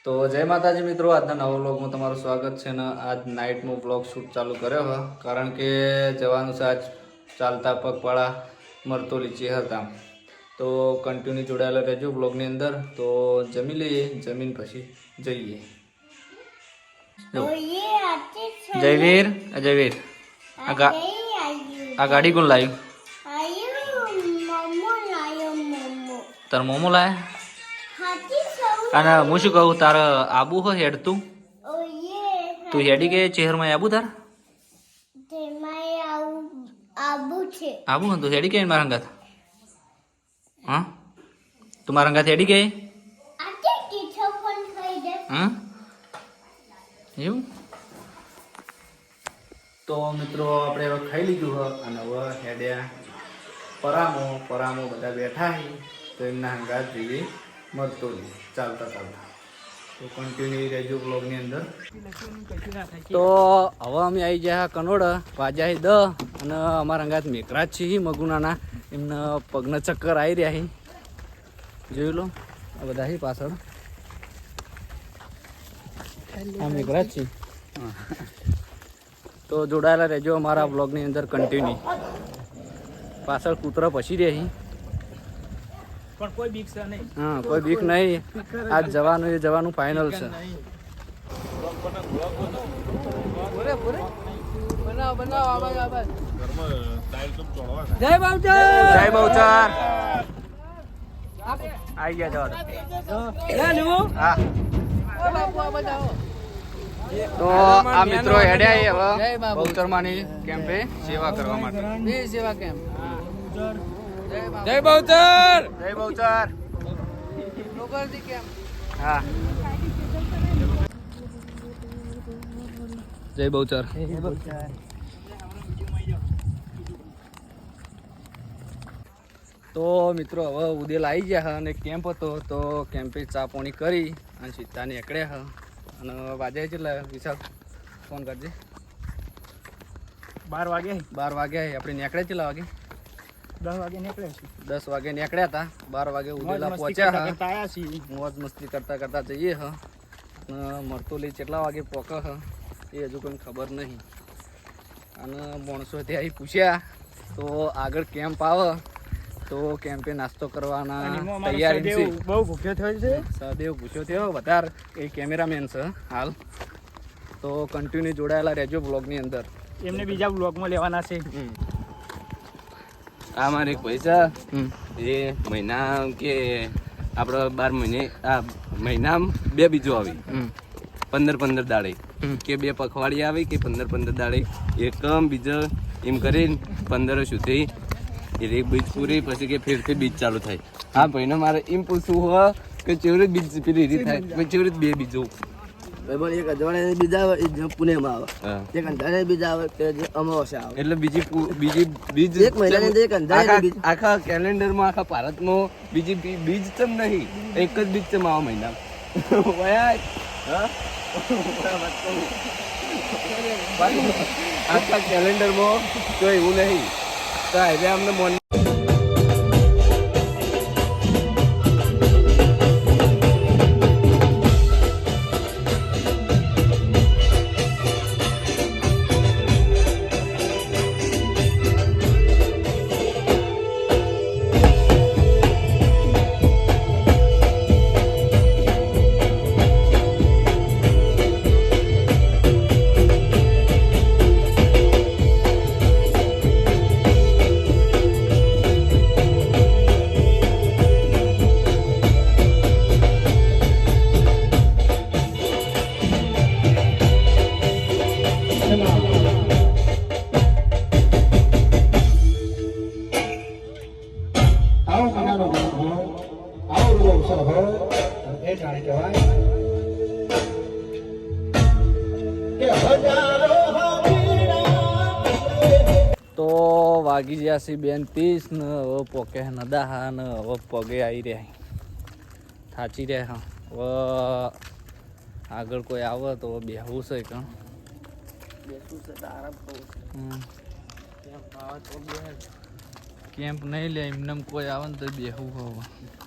તો જય માતાજી મિત્રો, આજના નવા વ્લોગમાં તમારું સ્વાગત છે ને આજ નાઇટમાં વ્લોગ શૂટ ચાલુ કર્યો હોય કારણ કે જવાનું છે આજ ચાલતા પગપાળા મરતોલી હતા. તો કન્ટિન્યુ જોડાયેલા રહેજો વ્લોગની અંદર. તો જમી લઈએ, જમીન પછી જઈએ. જયવીર, જયવીર આ ગાડી કોણ લાવ્યું? તાર મોમો લાયા? અને હું શું કહું, તારે આબુ હોય હેડ તું હેડી કે ચહેરમાં આબુ તાર આબુ તું હેડી કે મારા અંગાત? હા તું મારા અંગાત હેડી કે? હા એવું? તો મિત્રો આપણે હવે ખાઈ લીધું હોય અને હવે હેડ્યા પરામો બધા બેઠા છે. તો એમના અંગાત જઈએ મરતોલી ચાલતા ચાલતા. તો કન્ટિન્યુ રહેજો બ્લોગની અંદર. તો હવે અમે આવી ગયા કનોડ, વાજ્યા 10 અને અમારા અંગાત મેઘરાજ છે મગુનાના, એમના પગના ચક્કર આવી રહ્યા છે. જોઈ લો આ બધા છે પાછળ, આ મેઘરાજ છે. તો જોડાયેલા રહેજો અમારા બ્લોગની અંદર કન્ટિન્યુ. પાછળ કૂતરા પસી રહે પણ કોઈ બીક છે નહીં. હા કોઈ બીક નહીં. આજ જવાનું ફાઇનલ છે. જય બહુચર, જય બહુચર. આવી ગયા હા. તો આ મિત્રો હેડ્યા હવે બહુચરમાની કેમ્પે સેવા કરવા માટે. સેવા કેમ્પ. જય બહુચર, જય બહુચર. હા જય બહુચર. તો મિત્રો હવે ઉદેલ આવી ગયા અને કેમ્પ હતો, તો કેમ્પે ચા પાણી કરી અને સીધા નીકળ્યા અને વાજે કેટલા વિશાલ ફોન કરજે. 12 વાગ્યા આપણે નીકળ્યા કેટલા વાગે? 10 વાગે નીકળ્યા છીએ. 10 વાગે નીકળ્યા હતા. 12 વાગે ઉદેલા પહોંચ્યા હતા. મોજ મસ્તી કરતા જઈએ હ. મરતોલી કેટલા વાગે પોકે હ એ હજુ કોઈ ખબર નહીં. અને માણસો ત્યાં પૂછ્યા તો આગળ કેમ્પ આવે તો કેમ્પે નાસ્તો કરવાના તૈયારી છે. બહુ ભૂખ્યો થયો છે. સહદેવ પૂછ્યો થયો વધારે, એ કેમેરામેન છે હાલ. તો કન્ટિન્યુ જોડાયેલા રહેજો બ્લોગની અંદર. એમને બીજા બ્લોગમાં લેવાના છે. આ મારે પૈસા એ મહિના કે આપણે 12 મહિને આ મહિનામાં 2 બીજો આવી 15 દાડે કે 2 પખવાડી આવે કે 15 દાડે એકમ બીજો એમ કરીને 15 સુધી એક બીજ પૂરી પછી કે ફેરથી બીજ ચાલુ થાય. હા ભાઈને મારે એમ પૂછવું હોય કે ચેવરી બીજ પેલી થાય ચેવરી 2 બીજો એક અજવાળે બીજા આવે એ પુણેમાં આવે, એક અંધારે બીજા આવે તે અમાવસ્યા આવે. એટલે બીજ એક મહિનાની અંદર એક અંધારે બીજ. આખા કેલેન્ડરમાં આખા ભારતમાં બીજી બીજ ચમ નહીં, એક જ બીજ ચમ આવા મહિના આખા કેલેન્ડરમાં તો એવું નહીં. તો હવે અમને મોન તો વાગી ગયા છે 2:30 ને હવે પોકે નદા ને હવે પગે આવી રહ્યા, થાચી રહ્યા. હવે આગળ કોઈ આવે તો બેહવું છે કે કેમ્પ નહીં લે, એમને કોઈ આવે ને તો બેહવું હવે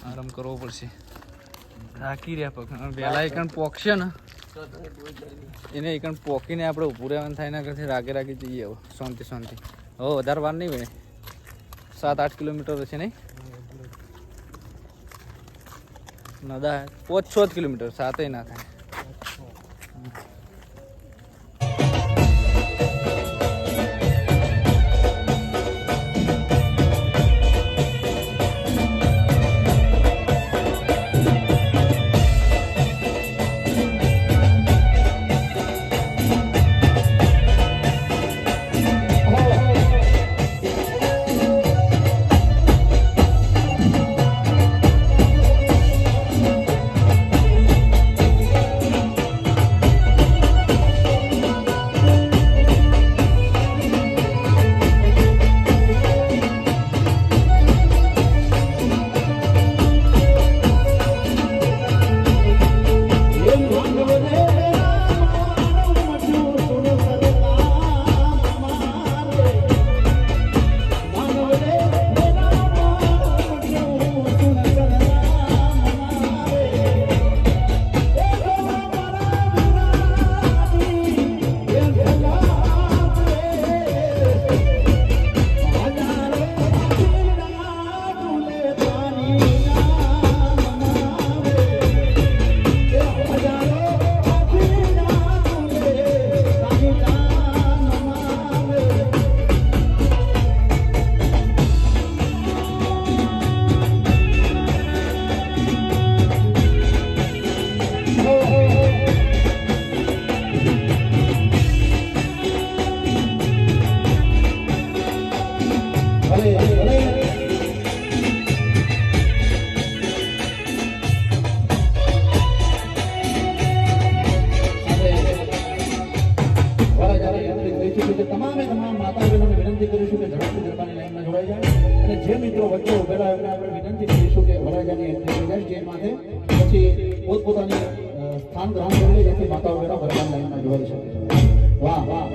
આરામ કરવો પડશે. થાકી રહ્યા પગ વહેલા એકણ પોકશે ને એને એકણ પોકીને આપણે ઊભું રહેવાનું થાય એના કરતી રાગે રાગે જઈએ હવે શાંતિ શાંતિ હવે વધારે વાર નહીં હોય 7-8 કિલોમીટર છે નહીં નદા 5-6 કિલોમીટર 7 ના થાય જે મિત્રો વચ્ચે ઉભેલા એમને આપણે વિનંતી કરીશું કે વરરાજાની એન્ટ્રી થઈ જાય જે માથે પછી પોતપોતાની સ્થાન ગ્રહણ કરી લે જેથી માતા વગેરે વરરાજ લાઈનમાં જોડાઈ શકે વાહ વાહ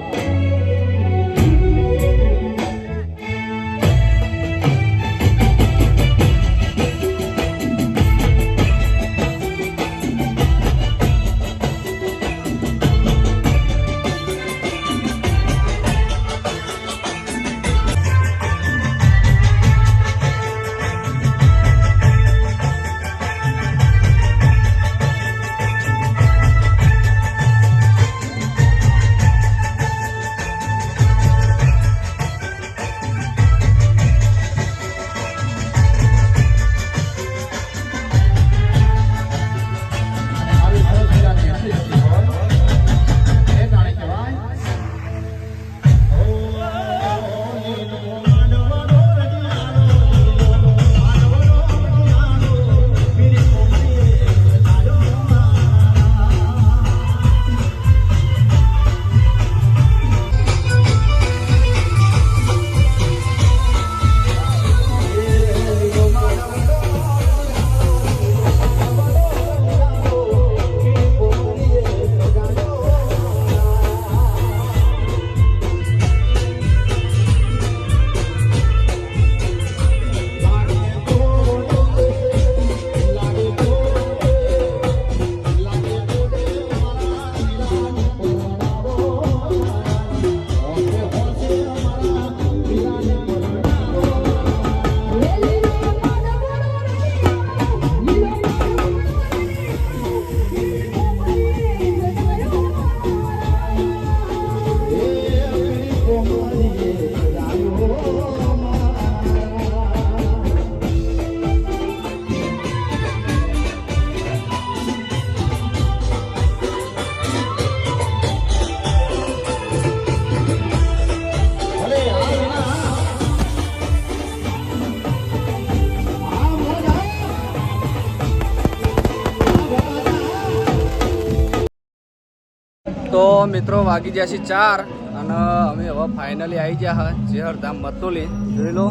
તો મિત્રો વાગી ગયા છે 4 અને અમે હવે ફાઇનલી આવી ગયા હા જેહરધામ મતોલી જોઈ લો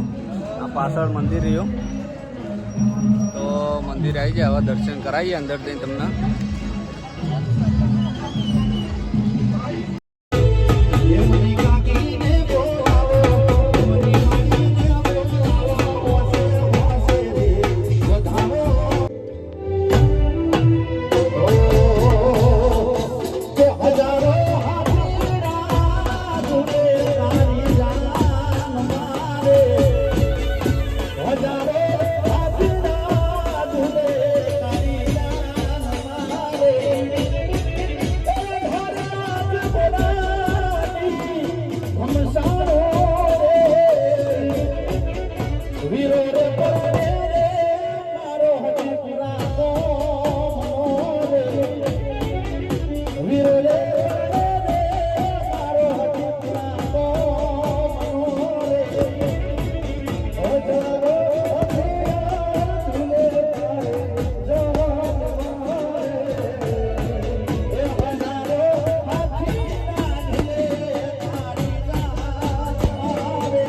આ પાછળ મંદિર રહ્યું તો મંદિર આવી ગયા હવે દર્શન કરાવીએ અંદર જઈને તમને વીરો રે પરણે રે મારો હજી પુરાતો મનો રે વીરો રે પરણે રે મારો હજી પુરાતો મનો રે ઓ જારો હથિયાર તુલે તારે જવાન એ બનારો હાથી નાલે તારી જાન રે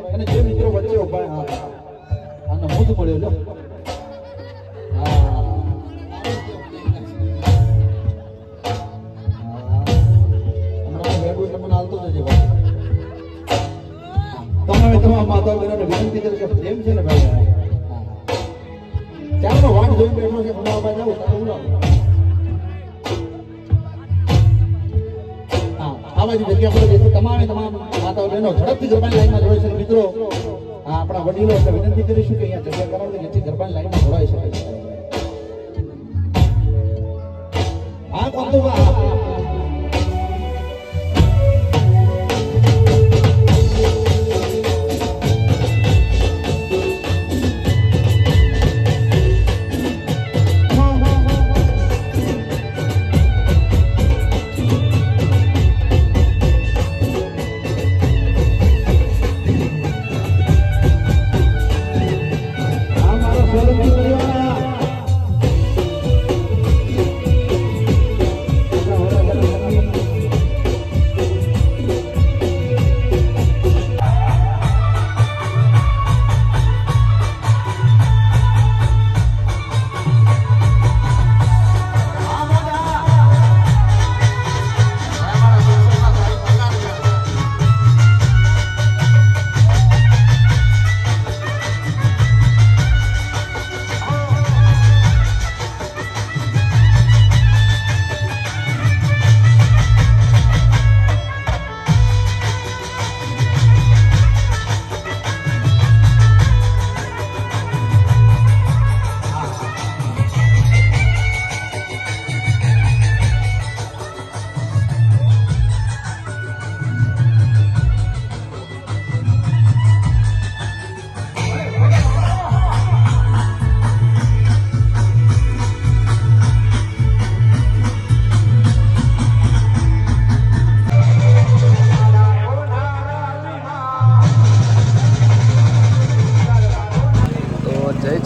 અને જે મિત્રો વચ્ચે ઉભા આનો મોજ મળ્યો લો તમારે તમારા માતા બહેનોને વિનંતી કરી કે પ્રેમ છે ને ભાઈ ચાલો વાટ જોઈ બેઠો છે ભણાવવા જાવ તો બોલાવો આવા જ જગ્યા પર જેથી તમારે તમામ માતાઓ બહેનો ઝડપથી ગરબાની લાઈનમાં જોડાઈ શકે મિત્રો આપણા વડીલો એટલે વિનંતી કરીશું કે અહીંયા જગ્યા કરાવો જેથી ગરબાની લાઈનમાં જોડાઈ શકે હા કોણ તો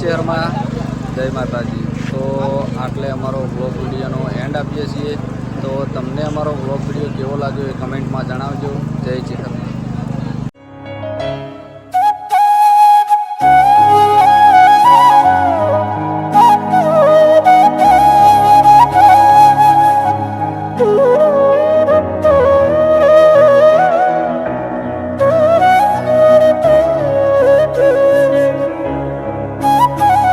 શહેરમાં જય માતાજી. તો આટલે અમારો વ્લોગ વિડીયોનો એન્ડ આપીએ છીએ. તો તમને અમારો વ્લોગ વિડીયો કેવો લાગ્યો એ કમેન્ટમાં જણાવજો. જય ચેતન.